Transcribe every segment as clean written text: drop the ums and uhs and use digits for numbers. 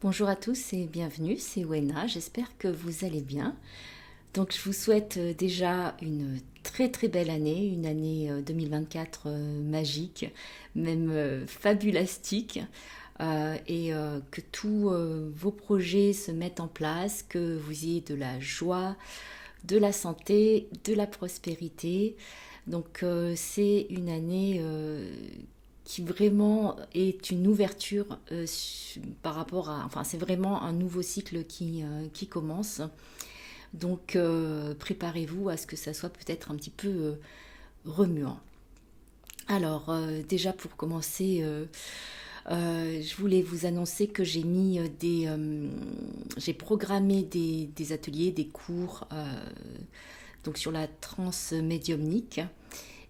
Bonjour à tous et bienvenue, c'est Wena, j'espère que vous allez bien. Donc je vous souhaite déjà une très très belle année, une année 2024 magique, même fabulastique, et que tous vos projets se mettent en place, que vous ayez de la joie, de la santé, de la prospérité. Donc c'est une année qui vraiment est une ouverture par rapport à... Enfin, c'est vraiment un nouveau cycle qui commence. Donc, préparez-vous à ce que ça soit peut-être un petit peu remuant. Alors, déjà pour commencer, je voulais vous annoncer que j'ai programmé des ateliers, des cours donc sur la transe médiumnique.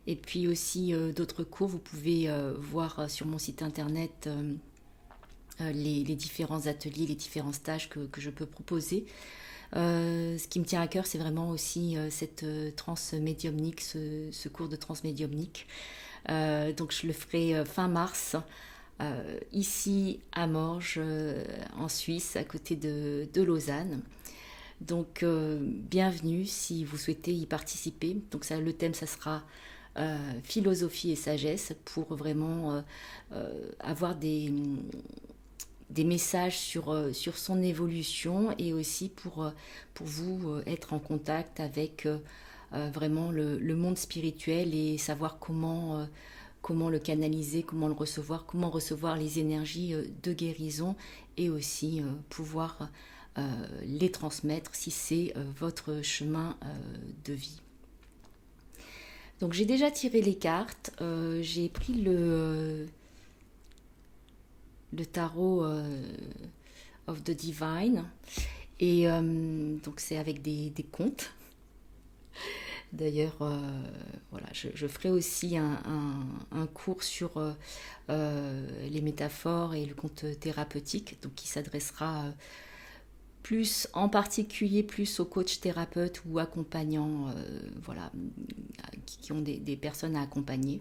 Et puis aussi d'autres cours, vous pouvez voir sur mon site internet les différents ateliers, les différents stages que je peux proposer. Ce qui me tient à cœur, c'est vraiment aussi cette transe médiumnique, ce cours de transe médiumnique. Donc je le ferai fin mars, ici à Morges, en Suisse, à côté de Lausanne. Donc bienvenue si vous souhaitez y participer. Donc ça, le thème, ça sera philosophie et sagesse pour vraiment avoir des messages sur son évolution et aussi pour vous être en contact avec vraiment le monde spirituel et savoir comment le canaliser, comment recevoir les énergies de guérison et aussi pouvoir les transmettre si c'est votre chemin de vie. Donc j'ai déjà tiré les cartes, j'ai pris le tarot of the Divine et donc c'est avec des contes. D'ailleurs, voilà, je ferai aussi un cours sur les métaphores et le conte thérapeutique, donc qui s'adressera plus en particulier plus aux coachs thérapeutes ou accompagnants, voilà, qui ont des personnes à accompagner.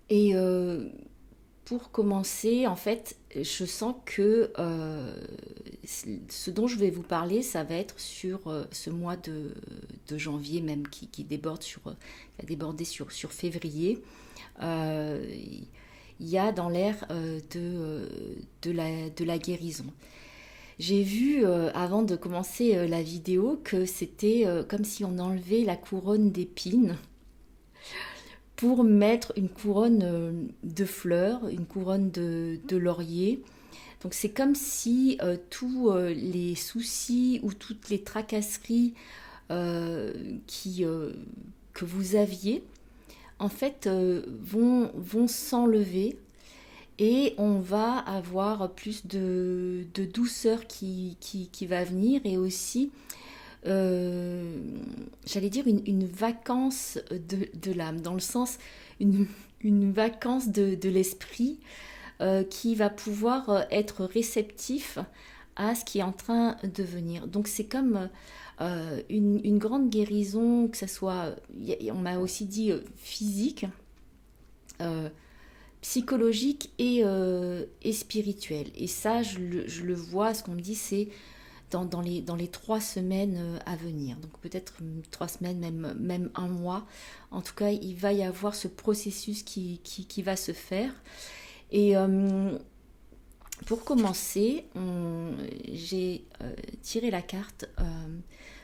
Et pour commencer, en fait, je sens que ce dont je vais vous parler, ça va être sur ce mois de janvier même qui déborde qui a débordé sur février. Il y a dans l'air de la guérison. J'ai vu avant de commencer la vidéo que c'était comme si on enlevait la couronne d'épines pour mettre une couronne de fleurs, une couronne de laurier. Donc c'est comme si tous les soucis ou toutes les tracasseries euh, qui, euh, que vous aviez, en fait, vont s'enlever et on va avoir plus de douceur qui va venir et aussi, euh, j'allais dire, une vacance de l'âme, dans le sens, une, une vacance de l'esprit qui va pouvoir être réceptif à ce qui est en train de venir. Donc c'est comme une grande guérison, que ce soit, on m'a aussi dit physique, euh, psychologique et spirituel. Et ça, je le vois, ce qu'on me dit, c'est dans les 3 semaines à venir. Donc peut-être 3 semaines, même un mois. En tout cas, il va y avoir ce processus qui va se faire. Et pour commencer, j'ai tiré la carte,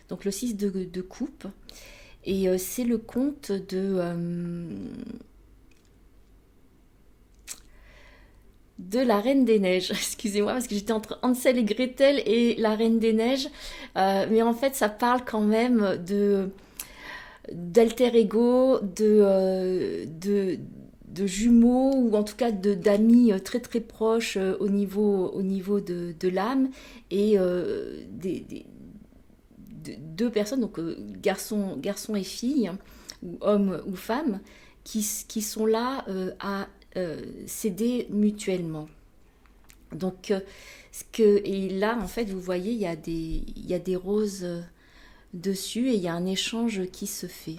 donc le 6 de coupe. Et c'est le conte de la Reine des Neiges. Excusez-moi, parce que j'étais entre Hansel et Gretel et la Reine des Neiges. Mais en fait, ça parle quand même d'alter ego, de jumeaux, ou en tout cas d'amis très très proches au niveau de l'âme, et deux personnes, donc garçon et fille, ou homme ou femme, qui sont là à s'aider mutuellement. Donc, et là, en fait, vous voyez, il y a des roses dessus et il y a un échange qui se fait.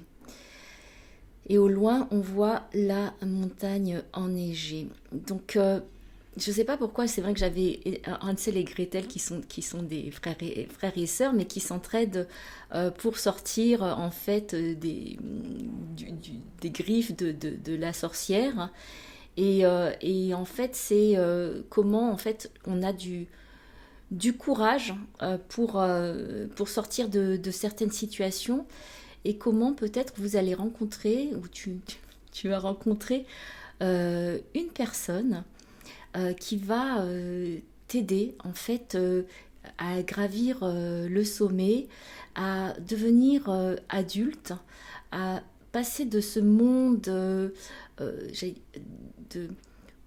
Et au loin, on voit la montagne enneigée. Donc, je sais pas pourquoi, c'est vrai que j'avais Hansel et Gretel qui sont des frères et sœurs, mais qui s'entraident pour sortir en fait des griffes de la sorcière. Et en fait, c'est comment en fait on a du courage pour sortir de certaines situations et comment peut-être vous allez rencontrer ou tu vas rencontrer une personne qui va t'aider en fait à gravir le sommet, à devenir adulte, à passer de ce monde de,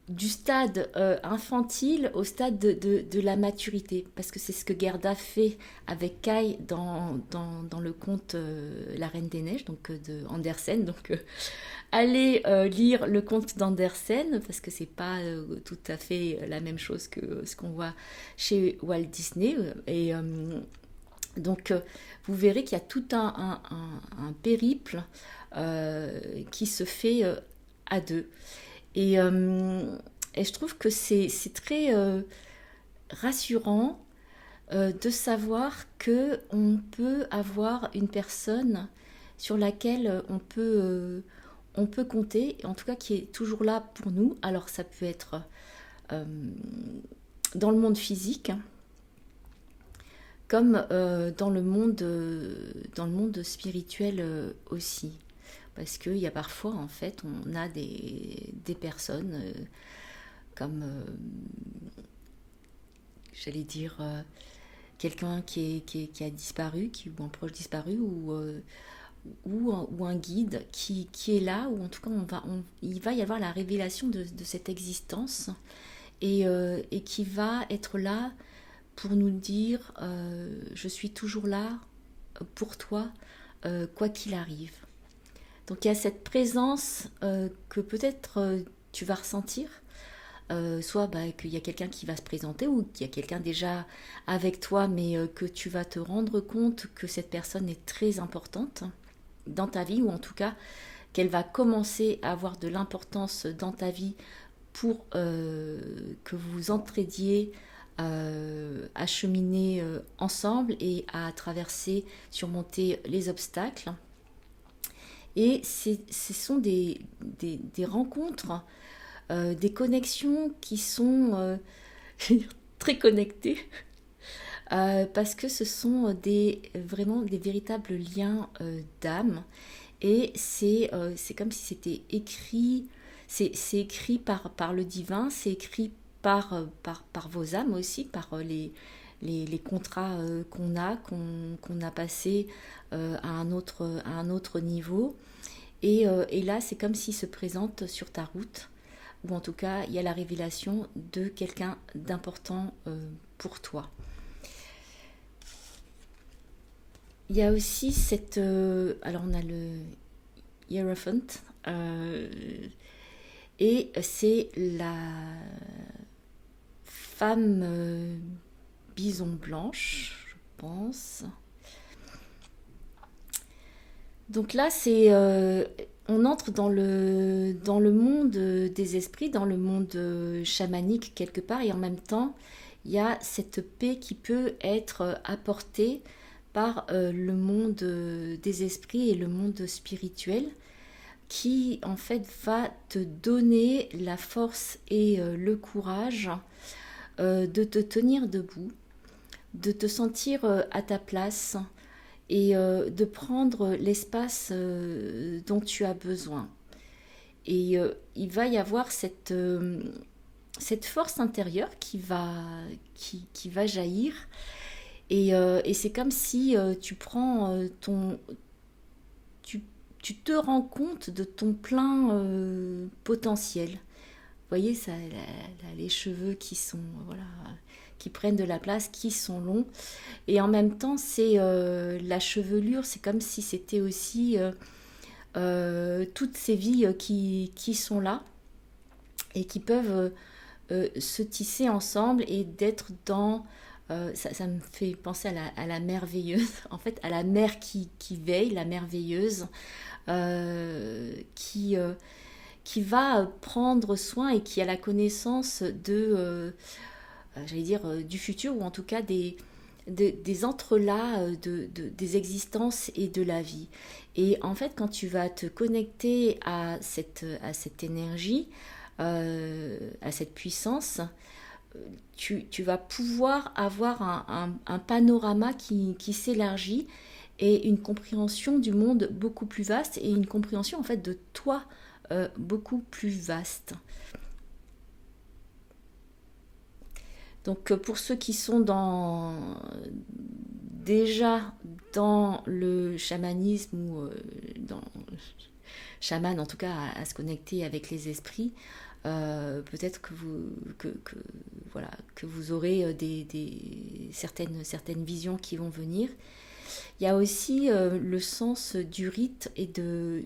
du stade infantile au stade de la maturité. Parce que c'est ce que Gerda fait avec Kai dans le conte La Reine des Neiges, donc de Andersen. Donc allez lire le conte d'Andersen, parce que c'est pas tout à fait la même chose que ce qu'on voit chez Walt Disney. Et donc vous verrez qu'il y a tout un périple qui se fait à deux. Et, euh, et je trouve que c'est très rassurant de savoir que on peut avoir une personne sur laquelle on peut compter, en tout cas qui est toujours là pour nous. Alors ça peut être euh, dans le monde physique, comme dans le monde spirituel aussi. Parce qu'il y a parfois, en fait, on a des personnes comme, j'allais dire, quelqu'un qui a disparu, ou un proche disparu, ou un guide qui est là, ou en tout cas, il va y avoir la révélation de cette existence et qui va être là pour nous dire je suis toujours là pour toi, quoi qu'il arrive. Donc il y a cette présence que peut-être tu vas ressentir, soit qu'il y a quelqu'un qui va se présenter ou qu'il y a quelqu'un déjà avec toi, mais que tu vas te rendre compte que cette personne est très importante dans ta vie, ou en tout cas qu'elle va commencer à avoir de l'importance dans ta vie pour que vous entraidiez à cheminer ensemble et à traverser, surmonter les obstacles. Et ce sont des rencontres, des connexions qui sont très connectées, parce que ce sont vraiment des véritables liens d'âme. Et c'est comme si c'était écrit, c'est écrit par le divin, c'est écrit par vos âmes aussi, par les contrats qu'on a passés à un autre niveau. Et là, c'est comme s'il se présente sur ta route, ou en tout cas, il y a la révélation de quelqu'un d'important pour toi. Il y a aussi cette... alors, on a le Hierophant, euh, et c'est la femme bison blanche, je pense. Donc là, on entre dans le monde des esprits, dans le monde chamanique quelque part, et en même temps, il y a cette paix qui peut être apportée par le monde des esprits et le monde spirituel, qui en fait va te donner la force et le courage de te tenir debout, de te sentir à ta place et de prendre l'espace dont tu as besoin. Et il va y avoir cette force intérieure qui va jaillir. Et c'est comme si tu prends tu te rends compte de ton plein potentiel. Vous voyez, ça, les cheveux qui sont, voilà, qui prennent de la place, qui sont longs. Et en même temps, c'est la chevelure, c'est comme si c'était aussi toutes ces vies qui sont là et qui peuvent se tisser ensemble et d'être dans... ça me fait penser à la merveilleuse, en fait, à la mère qui veille, la merveilleuse, qui, qui va prendre soin et qui a la connaissance j'allais dire, du futur, ou en tout cas des entrelacs des existences et de la vie. Et en fait, quand tu vas te connecter à cette énergie, à cette puissance, tu vas pouvoir avoir un panorama qui s'élargit et une compréhension du monde beaucoup plus vaste et une compréhension en fait de toi beaucoup plus vaste. Donc pour ceux qui sont déjà dans le chamanisme ou dans chaman en tout cas à se connecter avec les esprits, peut-être voilà, que vous aurez certaines visions qui vont venir. Il y a aussi le sens du rite et du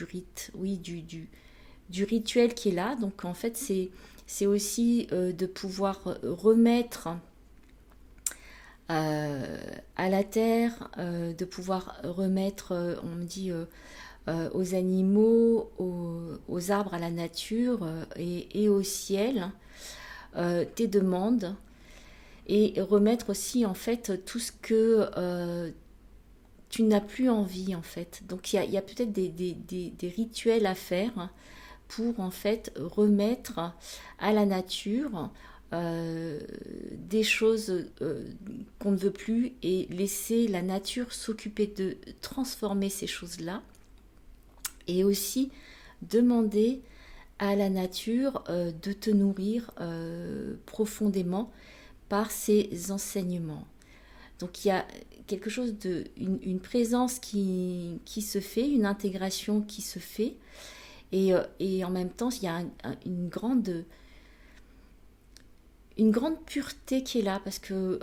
rite, oui, du rituel qui est là. Donc en fait, c'est aussi de pouvoir remettre à la terre, de pouvoir remettre, on me dit, aux animaux, aux arbres, à la nature et au ciel, tes demandes, et remettre aussi en fait tout ce que tu n'as plus envie en fait. Donc il y a peut-être des rituels à faire pour en fait remettre à la nature des choses qu'on ne veut plus et laisser la nature s'occuper de transformer ces choses-là, et aussi demander à la nature de te nourrir profondément par ses enseignements. Donc il y a quelque chose une présence qui se fait, une intégration qui se fait, et en même temps il y a une grande pureté qui est là, parce que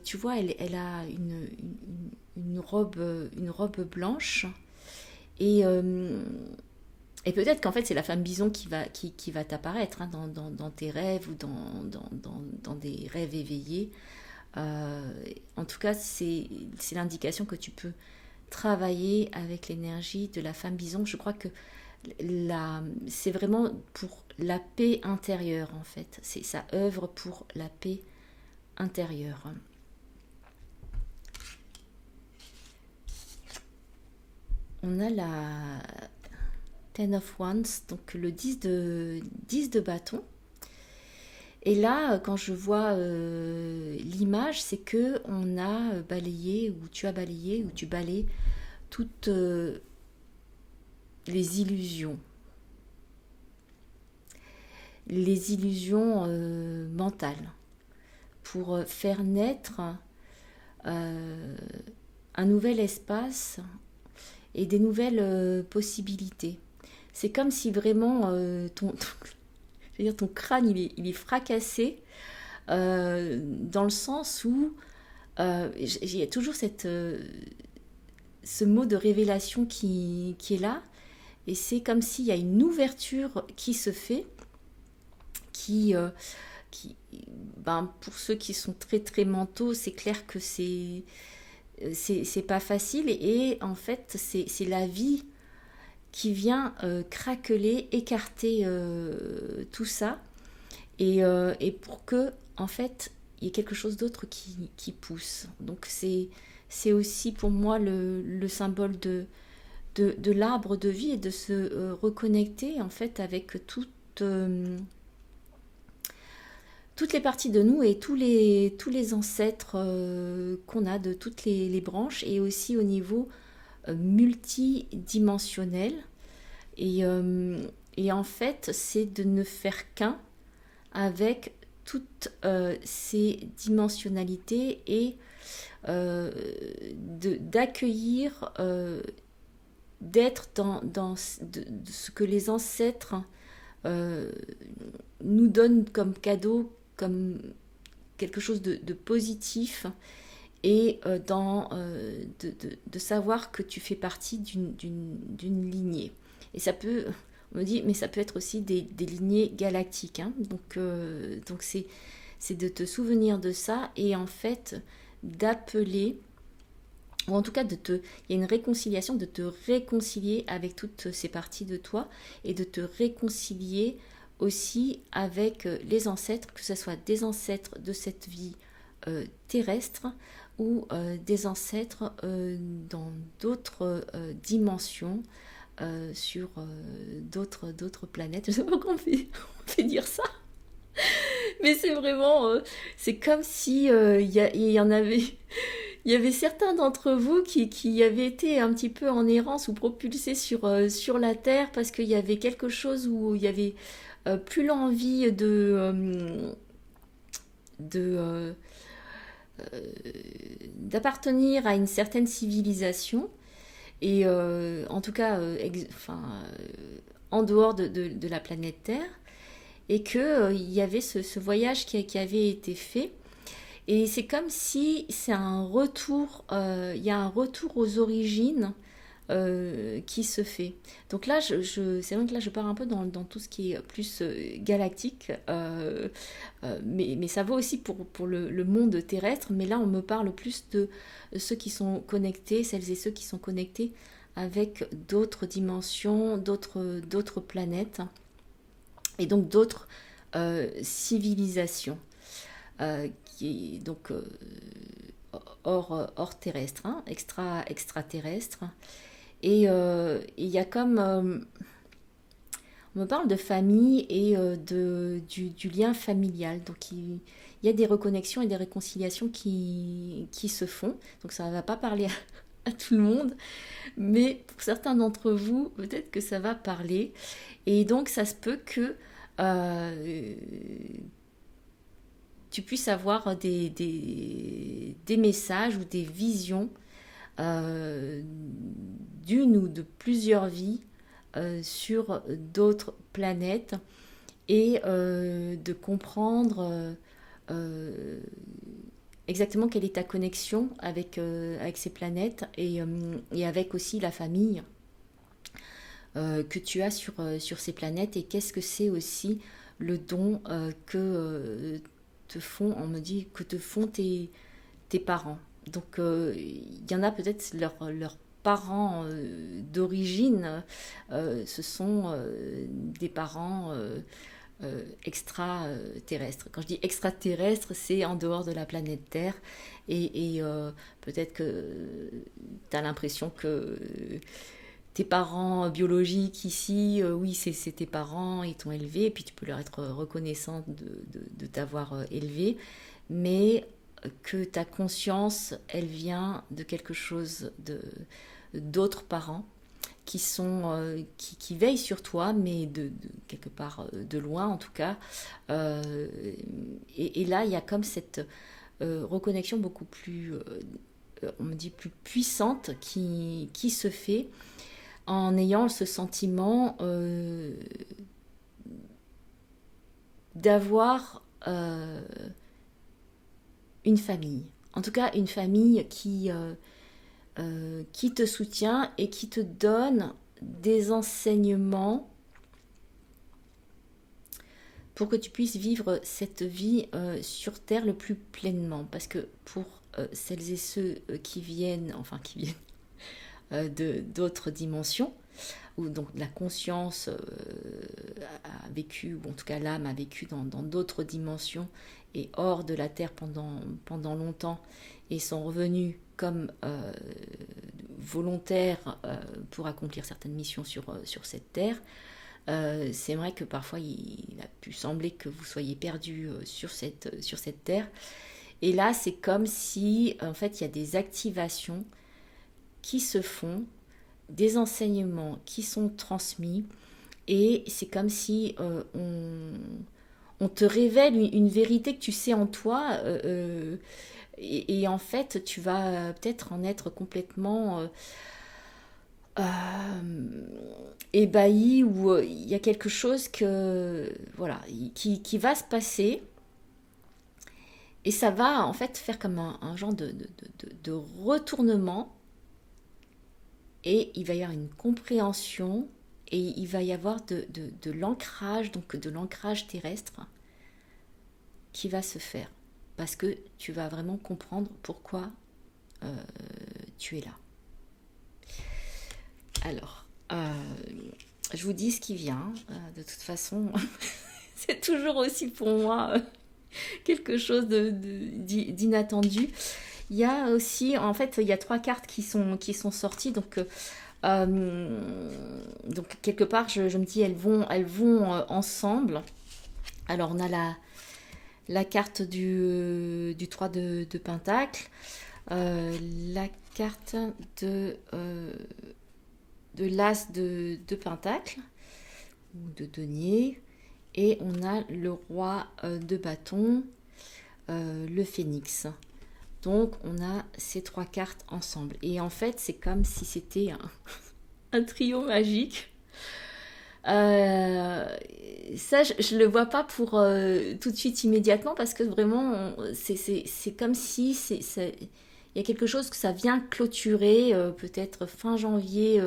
tu vois, elle a une robe blanche, et, euh, et peut-être qu'en fait c'est la femme bison qui va t'apparaître hein, dans tes rêves ou dans des rêves éveillés. En tout cas, c'est l'indication que tu peux travailler avec l'énergie de la femme bison. Je crois que c'est vraiment pour la paix intérieure en fait. Ça œuvre pour la paix intérieure. On a la Ten of Wands, donc le 10 de bâton. Et là, quand je vois l'image, c'est que on a balayé, ou tu as balayé, ou tu balayes toutes les illusions. Les illusions mentales, pour faire naître un nouvel espace et des nouvelles possibilités. C'est comme si vraiment je veux dire, ton crâne il est fracassé, dans le sens où il y a toujours ce mot de révélation qui est là, et c'est comme s'il y a une ouverture qui se fait, qui pour ceux qui sont très très mentaux, c'est clair que c'est pas facile, et en fait c'est la vie qui vient craqueler, écarter tout ça, et pour que en fait il y ait quelque chose d'autre qui pousse. Donc c'est aussi pour moi le symbole de l'arbre de vie, et de se reconnecter en fait avec toutes les parties de nous et tous les ancêtres qu'on a de toutes les branches, et aussi au niveau multidimensionnel. Et en fait, c'est de ne faire qu'un avec toutes ces dimensionnalités, et d'accueillir, d'être dans de ce que les ancêtres nous donnent comme cadeau, comme quelque chose de positif, et de savoir que tu fais partie d'une lignée. Et ça peut, on me dit, mais ça peut être aussi des lignées galactiques. Hein. Donc c'est de te souvenir de ça, et en fait d'appeler ou en tout cas il y a une réconciliation, de te réconcilier avec toutes ces parties de toi et de te réconcilier aussi avec les ancêtres, que ce soit des ancêtres de cette vie terrestre ou des ancêtres dans d'autres dimensions, sur d'autres planètes. Je ne sais pas pourquoi on fait dire ça, mais c'est vraiment, c'est comme si il y en avait, il y avait certains d'entre vous qui avaient été un petit peu en errance ou propulsés sur la Terre parce qu'il y avait quelque chose où il y avait plus l'envie de d'appartenir à une certaine civilisation et en tout cas en dehors de la planète Terre, et que il y avait ce voyage qui avait été fait, et c'est comme si c'est un retour, il y a un retour aux origines qui se fait. Donc là, c'est vrai que là, je pars un peu dans tout ce qui est plus galactique, mais ça vaut aussi pour le monde terrestre. Mais là, on me parle plus de ceux qui sont connectés, celles et ceux qui sont connectés avec d'autres dimensions, d'autres planètes, et donc d'autres civilisations, donc hors terrestre, hein, extraterrestre. Et il y a comme... on me parle de famille et du lien familial. Donc il y a des reconnexions et des réconciliations qui se font. Donc ça ne va pas parler à tout le monde, mais pour certains d'entre vous, peut-être que ça va parler. Et donc ça se peut que tu puisses avoir des messages ou des visions d'une ou de plusieurs vies sur d'autres planètes, et de comprendre exactement quelle est ta connexion avec ces planètes, et avec aussi la famille que tu as sur ces planètes, et qu'est-ce que c'est aussi le don que te font, on me dit, que te font tes parents. Donc il y en a peut-être leurs parents d'origine, ce sont des parents extraterrestres. Quand je dis extraterrestres, c'est en dehors de la planète Terre, et peut-être que tu as l'impression que tes parents biologiques ici, oui, c'est tes parents, ils t'ont élevé, et puis tu peux leur être reconnaissant de t'avoir élevé, mais que ta conscience, elle vient de quelque chose d'autres parents qui veillent sur toi, mais de quelque part de loin en tout cas. Et là, il y a comme cette reconnexion beaucoup plus, on me dit, plus puissante qui se fait en ayant ce sentiment d'avoir une famille. En tout cas, une famille qui te soutient et qui te donne des enseignements pour que tu puisses vivre cette vie sur Terre le plus pleinement. Parce que pour celles et ceux qui viennent d'autres dimensions, où donc la conscience a vécu, ou en tout cas l'âme a vécu dans d'autres dimensions et hors de la Terre pendant longtemps, et sont revenus comme volontaires pour accomplir certaines missions sur cette Terre. C'est vrai que parfois il a pu sembler que vous soyez perdus sur cette Terre. Et là, c'est comme si, en fait, il y a des activations qui se font, des enseignements qui sont transmis, et c'est comme si on te révèle une vérité que tu sais en toi, et en fait, tu vas peut-être en être complètement ébahi, ou il y a quelque chose voilà, qui va se passer. Et ça va en fait faire comme un genre de retournement, et il va y avoir une compréhension, et il va y avoir de l'ancrage, donc de l'ancrage terrestre qui va se faire. Parce que tu vas vraiment comprendre pourquoi tu es là. Alors, je vous dis ce qui vient. De toute façon, c'est toujours aussi pour moi quelque chose d'inattendu. Il y a aussi, en fait, il y a 3 cartes qui sont sorties. Donc quelque part, je me dis, elles vont ensemble. Alors, on a la carte du 3 de Pentacle, la carte de l'As de Pentacle, ou de Denier, et on a le Roi de Bâton, le Phénix. Donc on a ces 3 cartes ensemble. Et en fait, c'est comme si c'était un trio magique. Euh, Ça, je le vois pas pour tout de suite immédiatement parce que vraiment, c'est comme si il y a quelque chose que ça vient clôturer, peut-être fin janvier,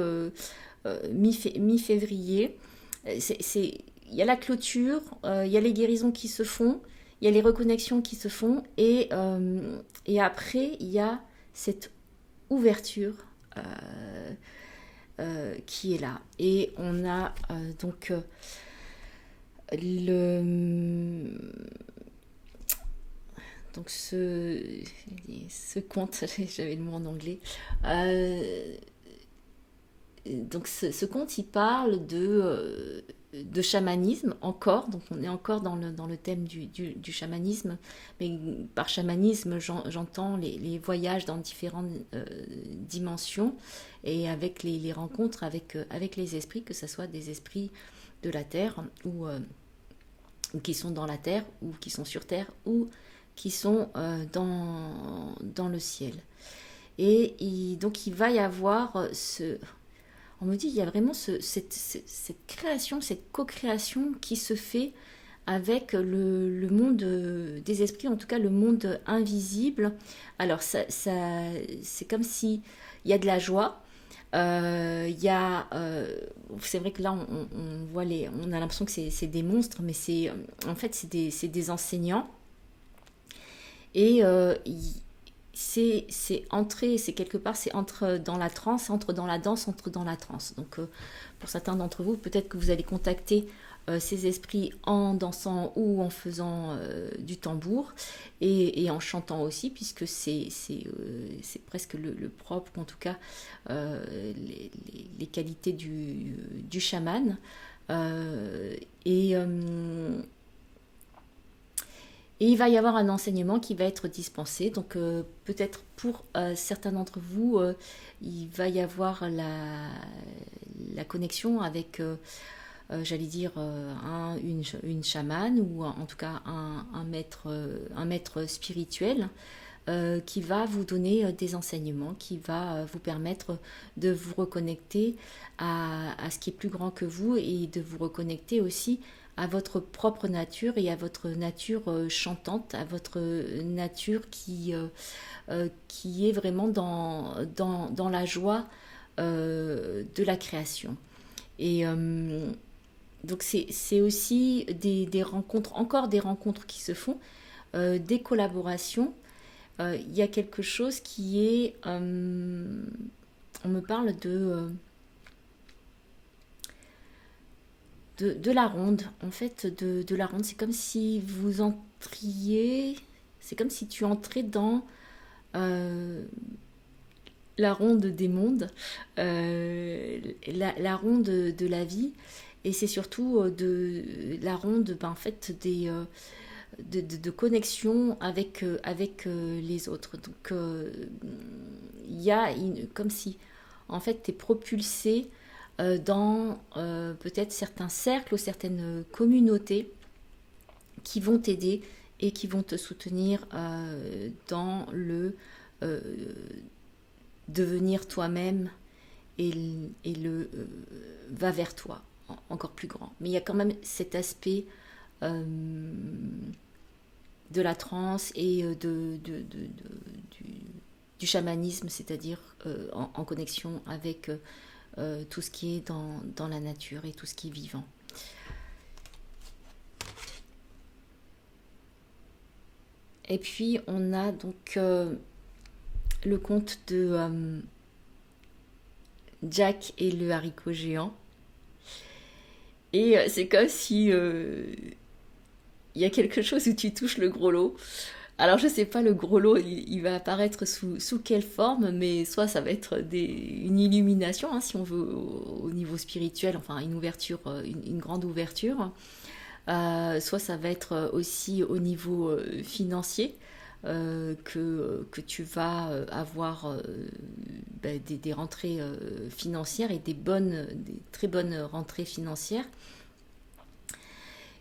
mi-février. Il y a la clôture, il y a les guérisons qui se font, il y a les reconnexions qui se font, et après, il y a cette ouverture qui est là. Et on a donc le donc ce conte, j'avais le mot en anglais. Donc ce conte, il parle de chamanisme encore, donc on est encore dans le thème du chamanisme, mais par chamanisme j'entends les voyages dans différentes dimensions, et avec les rencontres avec les esprits, que ce soit des esprits de la Terre, ou qui sont dans la Terre, ou qui sont sur Terre, ou qui sont dans le ciel. Et donc il va y avoir on me dit, il y a vraiment cette création, cette co-création qui se fait avec le monde des esprits, en tout cas le monde invisible. Alors, c'est comme si il y a de la joie. C'est vrai que là, on voit on a l'impression que c'est des monstres, mais en fait, c'est des enseignants. Et c'est entrer, c'est quelque part, c'est entre dans la transe, entre dans la danse, entre dans la transe. Donc pour certains d'entre vous, peut-être que vous allez contacter ces esprits en dansant ou en faisant du tambour, et en chantant aussi, puisque c'est presque le propre, en tout cas les qualités du chaman. Euh, et, euh, et il va y avoir un enseignement qui va être dispensé. Donc peut-être pour certains d'entre vous, il va y avoir la connexion avec, j'allais dire, une chamane, ou en tout cas un maître spirituel, qui va vous donner des enseignements, qui va vous permettre de vous reconnecter à ce qui est plus grand que vous, et de vous reconnecter aussi à votre propre nature, et à votre nature chantante, à votre nature qui est vraiment dans la joie de la création. Et donc c'est aussi des rencontres, encore des rencontres qui se font, des collaborations. Il y a quelque chose qui est... on me parle de la ronde. En fait, de la ronde, c'est comme si vous entriez... C'est comme si tu entrais dans euh, la ronde des mondes, la ronde de la vie. Et c'est surtout de la ronde, ben, en fait, de connexion avec les autres. Donc, il y a comme si, en fait, tu es propulsé dans peut-être certains cercles ou certaines communautés qui vont t'aider et qui vont te soutenir dans le euh, devenir toi-même, et le va vers toi, encore plus grand. Mais il y a quand même cet aspect euh, de la transe et du chamanisme, c'est-à-dire en connexion avec tout ce qui est dans la nature et tout ce qui est vivant. Et puis on a donc le conte de Jack et le haricot géant. Et c'est comme si il y a quelque chose où tu touches le gros lot. Alors je sais pas le gros lot, il va apparaître sous quelle forme, mais soit ça va être une illumination, hein, si on veut, au niveau spirituel, enfin une ouverture, une grande ouverture. Soit ça va être aussi au niveau financier, que tu vas avoir des rentrées financières et des très bonnes rentrées financières.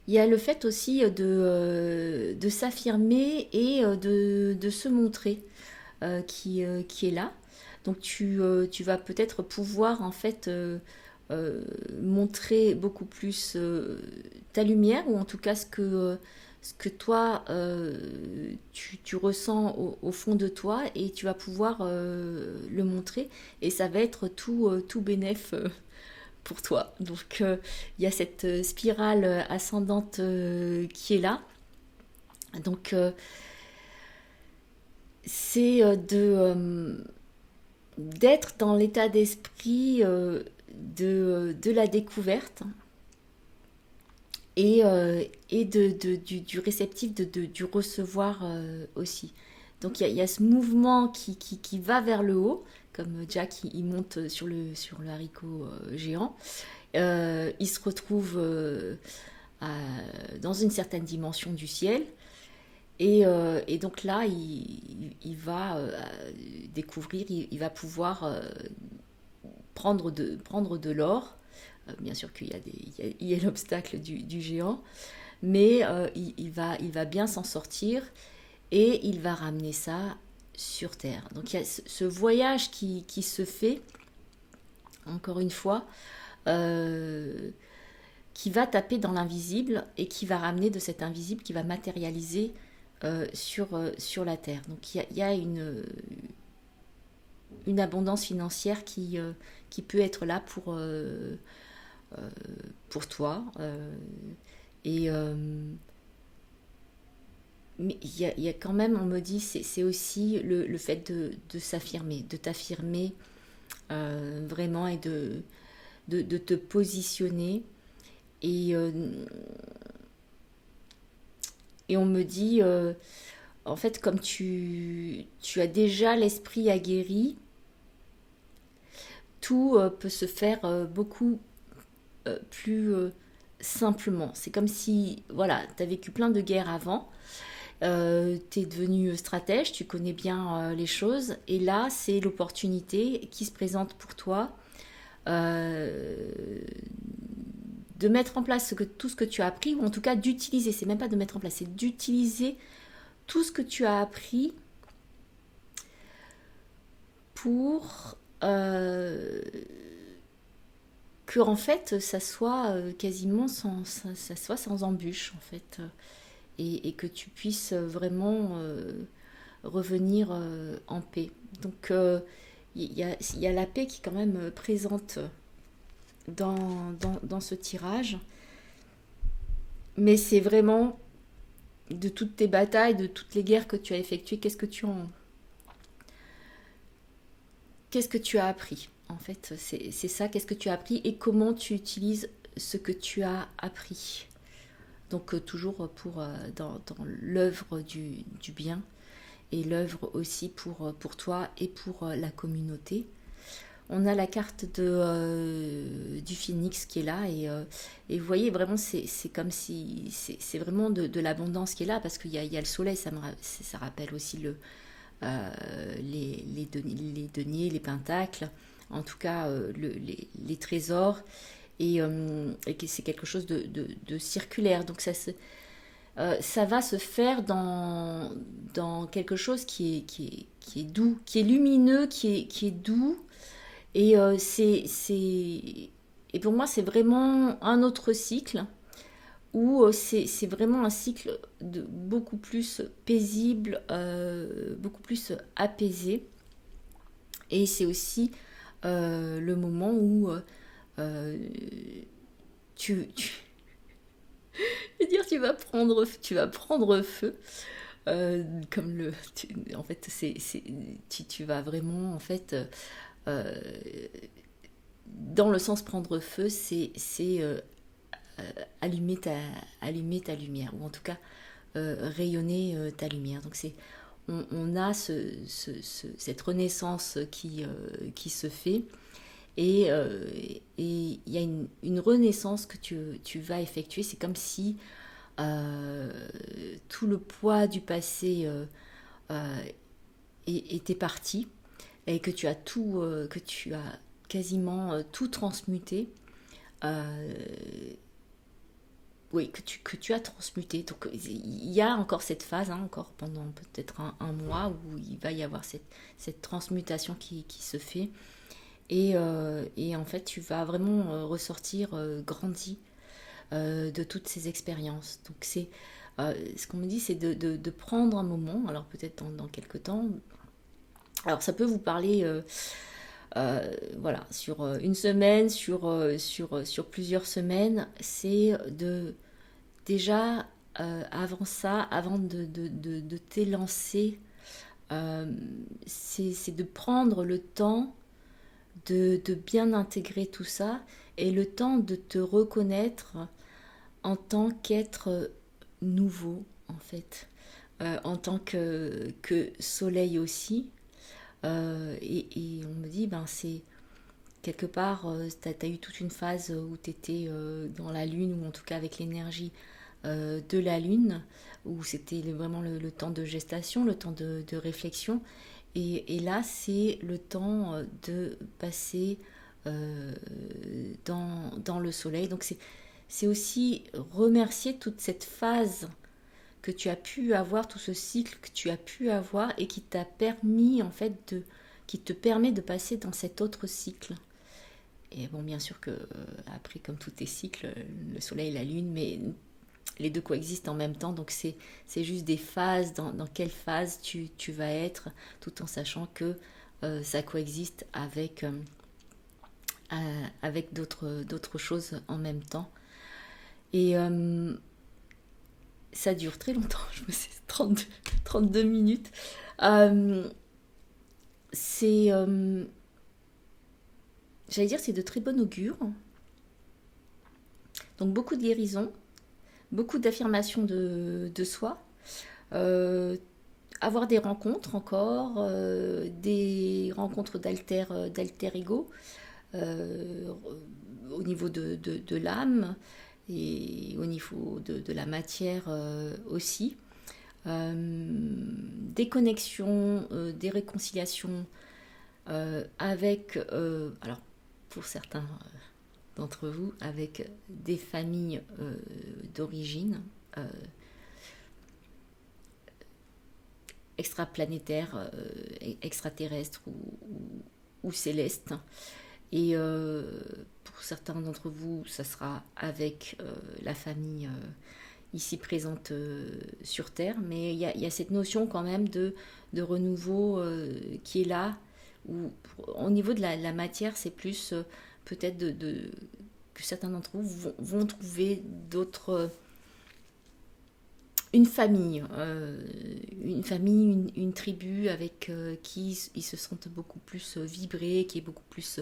Il y a le fait aussi de s'affirmer et de se montrer qui est là. Donc tu vas peut-être pouvoir en fait montrer beaucoup plus ta lumière, ou en tout cas ce que toi tu ressens au fond de toi, et tu vas pouvoir le montrer, et ça va être tout bénef pour toi. Donc il y a cette spirale ascendante qui est là. Donc c'est d'être dans l'état d'esprit de la découverte, et du réceptif, du recevoir aussi. Donc il y a ce mouvement qui va vers le haut, comme Jack il monte sur le haricot géant. Il se retrouve dans une certaine dimension du ciel. Et donc là, il va découvrir, il va pouvoir prendre de l'or. Bien sûr qu'il y a, il y a l'obstacle du géant, mais il va bien s'en sortir, et il va ramener ça sur Terre. Donc il y a ce voyage qui se fait, encore une fois, euh, qui va taper dans l'invisible, et qui va ramener de cet invisible, qui va matérialiser sur la Terre. Donc il y a une abondance financière qui peut être là pour toi. Et mais il y a quand même, on me dit, c'est aussi le fait de s'affirmer, de t'affirmer vraiment, et de te positionner. Et, euh, et on me dit, en fait, comme tu as déjà l'esprit aguerri, tout peut se faire beaucoup plus simplement. C'est comme si, voilà, tu as vécu plein de guerres avant, tu es devenu stratège, tu connais bien les choses, et là, c'est l'opportunité qui se présente pour toi euh, de mettre en place tout ce que tu as appris, ou en tout cas d'utiliser, c'est même pas de mettre en place, c'est d'utiliser tout ce que tu as appris pour que en fait ça soit quasiment ça soit sans embûche en fait, et que tu puisses vraiment revenir en paix. Donc il y a la paix qui est quand même présente dans ce tirage, mais c'est vraiment de toutes tes batailles, de toutes les guerres que tu as effectuées, qu'est-ce que tu as appris en fait, c'est ça, qu'est-ce que tu as appris et comment tu utilises ce que tu as appris. Donc toujours dans l'œuvre du bien, et l'œuvre aussi pour toi et pour la communauté. On a la carte du phénix qui est là, et vous voyez vraiment, c'est comme si c'est vraiment de l'abondance qui est là, parce qu'il y a le soleil, ça rappelle aussi les deniers, les pentacles, en tout cas les trésors, et que c'est quelque chose de circulaire. Donc ça va se faire dans quelque chose qui est doux, qui est lumineux, qui est doux. Et, et pour moi, c'est vraiment un autre cycle, où c'est vraiment un cycle beaucoup plus paisible, beaucoup plus apaisé. Et c'est aussi le moment où euh, tu, je veux dire, tu vas prendre feu. Comme en fait, tu vas vraiment, en fait, euh, dans le sens prendre feu, c'est allumer allumer ta lumière, ou en tout cas rayonner ta lumière. Donc on a cette renaissance qui se fait, et il y a une renaissance que tu vas effectuer. C'est comme si euh, tout le poids du passé euh, était parti, et que tu as que tu as quasiment tout transmuté. euh, oui, que tu as transmuté. Donc il y a encore cette phase, hein, encore pendant peut-être un mois, où il va y avoir cette transmutation qui se fait. Et en fait, tu vas vraiment ressortir grandi de toutes ces expériences. Donc ce qu'on me dit, c'est de prendre un moment, alors peut-être dans quelques temps. Alors ça peut vous parler, voilà, sur une semaine, sur plusieurs semaines. C'est de déjà, avant ça, avant de t'élancer, euh, c'est de prendre le temps de bien intégrer tout ça, et le temps de te reconnaître en tant qu'être nouveau, en fait, en tant que soleil aussi. Et on me dit, ben c'est quelque part, tu as eu toute une phase où tu étais dans la lune, ou en tout cas avec l'énergie de la lune, où c'était vraiment le temps de gestation, le temps de réflexion. Et là, c'est le temps de passer dans le soleil. Donc c'est aussi remercier toute cette phase que tu as pu avoir, tout ce cycle que tu as pu avoir, et qui t'a permis, en fait, qui te permet de passer dans cet autre cycle. Et bon, bien sûr que après, comme tout est cycle, le soleil et la lune, mais les deux coexistent en même temps. Donc c'est juste des phases, dans quelle phase tu vas être, tout en sachant que ça coexiste avec d'autres choses en même temps. Et ça dure très longtemps, je me sais, 32 minutes. Euh, c'est, j'allais dire, c'est de très bon augure. Donc beaucoup de guérison, beaucoup d'affirmation de soi, euh, avoir des rencontres encore, des rencontres d'alter ego, euh, au niveau de l'âme, et au niveau de la matière aussi. Des connexions, des réconciliations avec, alors pour certains d'entre vous, avec des familles d'origine extraplanétaires, extraterrestres ou célestes. Et pour certains d'entre vous, ça sera avec la famille ici présente sur Terre. Mais il y a cette notion quand même de renouveau qui est là, où au niveau de la matière, c'est plus peut-être que certains d'entre vous vont trouver d'autres... une famille, une tribu avec qui ils se sentent beaucoup plus vibrés, qui est beaucoup plus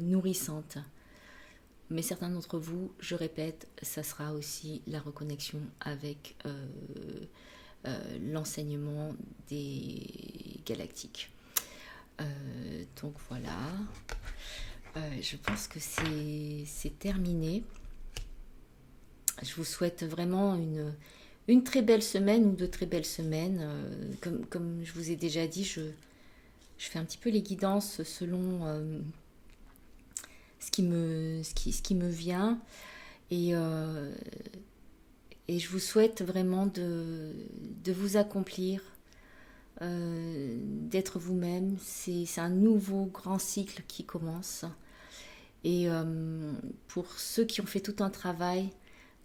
nourrissante. Mais certains d'entre vous, je répète, ça sera aussi la reconnexion avec l'enseignement des galactiques. Donc voilà, je pense que c'est terminé. Je vous souhaite vraiment une très belle semaine, ou de très belles semaines. Comme je vous ai déjà dit, je fais un petit peu les guidances selon ce qui me vient. Et, euh, et je vous souhaite vraiment de vous accomplir, d'être vous-même. C'est un nouveau grand cycle qui commence. Et pour ceux qui ont fait tout un travail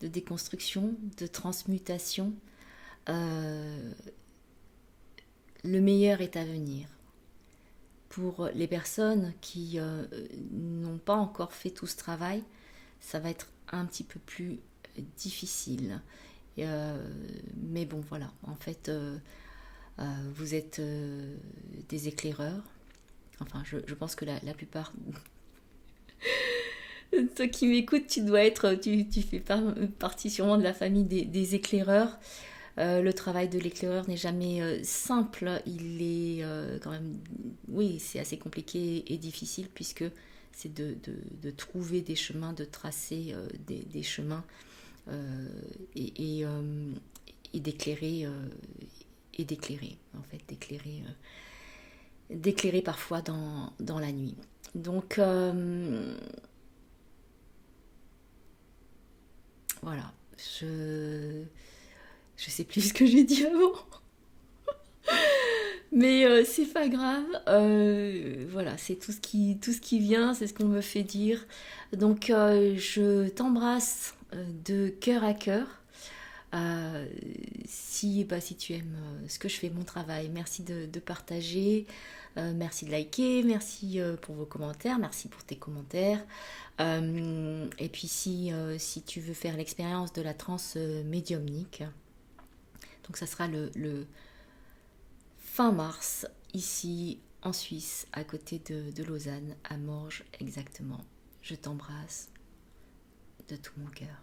de déconstruction, de transmutation, euh, le meilleur est à venir. Pour les personnes qui n'ont pas encore fait tout ce travail, ça va être un petit peu plus difficile. Mais bon, voilà, en fait, vous êtes des éclaireurs. Enfin, je pense que la plupart de toi qui m'écoutes, tu fais partie sûrement de la famille des éclaireurs. Le travail de l'éclaireur n'est jamais simple. Il est quand même, oui, c'est assez compliqué et difficile puisque c'est de trouver des chemins, de tracer des chemins euh, et, et, euh, et d'éclairer, en fait, d'éclairer parfois dans la nuit. Donc voilà, je sais plus ce que j'ai dit avant. Mais c'est pas grave. Voilà, c'est tout ce qui vient, c'est ce qu'on me fait dire. Donc je t'embrasse de cœur à cœur. Euh, si tu aimes ce que je fais, mon travail, merci de partager, merci de liker, merci pour vos commentaires, merci pour tes commentaires. Et puis si tu veux faire l'expérience de la transe médiumnique, donc ça sera le fin mars, ici en Suisse, à côté de Lausanne, à Morges exactement. Je t'embrasse de tout mon cœur.